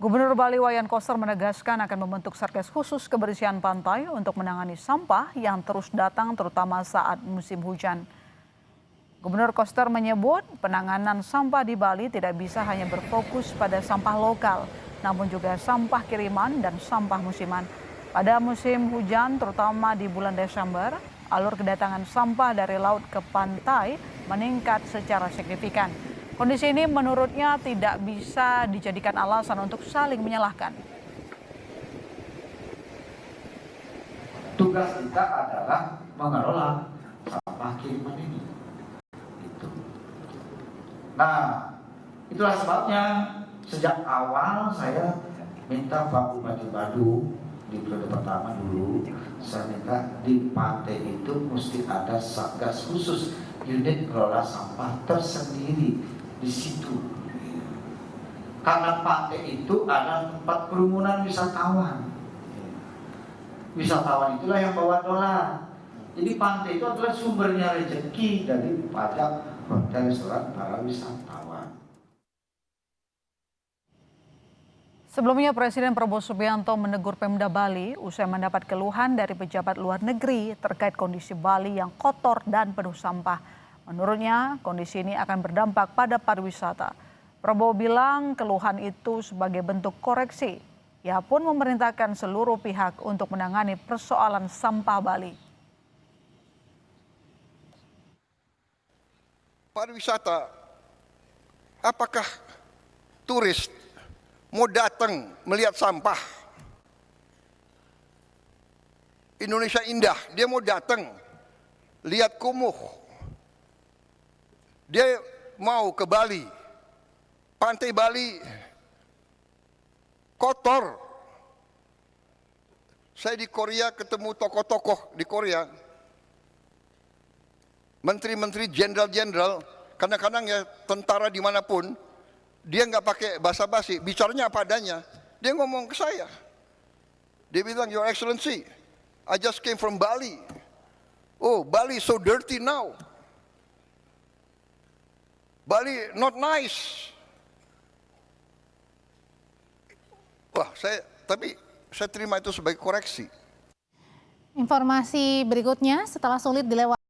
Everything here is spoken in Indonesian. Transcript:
Gubernur Bali Wayan Koster menegaskan akan membentuk Satgas khusus kebersihan pantai untuk menangani sampah yang terus datang terutama saat musim hujan. Gubernur Koster menyebut penanganan sampah di Bali tidak bisa hanya berfokus pada sampah lokal, namun juga sampah kiriman dan sampah musiman. Pada musim hujan terutama di bulan Desember, alur kedatangan sampah dari laut ke pantai meningkat secara signifikan. Kondisi ini menurutnya tidak bisa dijadikan alasan untuk saling menyalahkan. Tugas kita adalah mengelola sampah kiriman ini. Gitu. Nah, itulah sebabnya sejak awal saya minta Pak Bupati Badu di periode pertama dulu, saya minta di pantai itu mesti ada satgas khusus, unit kelola sampah tersendiri di situ. Karena pantai itu ada tempat kerumunan wisatawan. Wisatawan itulah yang bawa dolar. Jadi pantai itu adalah sumbernya rezeki dari pajak hotel restoran para wisatawan. Sebelumnya Presiden Prabowo Subianto menegur Pemda Bali usai mendapat keluhan dari pejabat luar negeri terkait kondisi Bali yang kotor dan penuh sampah. Menurutnya, kondisi ini akan berdampak pada pariwisata. Prabowo bilang keluhan itu sebagai bentuk koreksi. Ia pun memerintahkan seluruh pihak untuk menangani persoalan sampah Bali. Pariwisata, apakah turis mau datang melihat sampah? Indonesia indah, dia mau datang lihat kumuh. Dia mau ke Bali, pantai Bali kotor. Saya di Korea ketemu tokoh-tokoh di Korea, menteri-menteri, jenderal-jenderal, kadang-kadang ya tentara dimanapun, dia nggak pakai basa-basi, bicaranya apa adanya. Dia ngomong ke saya, dia bilang, Your Excellency, I just came from Bali. Oh, Bali so dirty now. Bali not nice. Wah, tapi saya terima itu sebagai koreksi. Informasi berikutnya, setelah sulit dilewati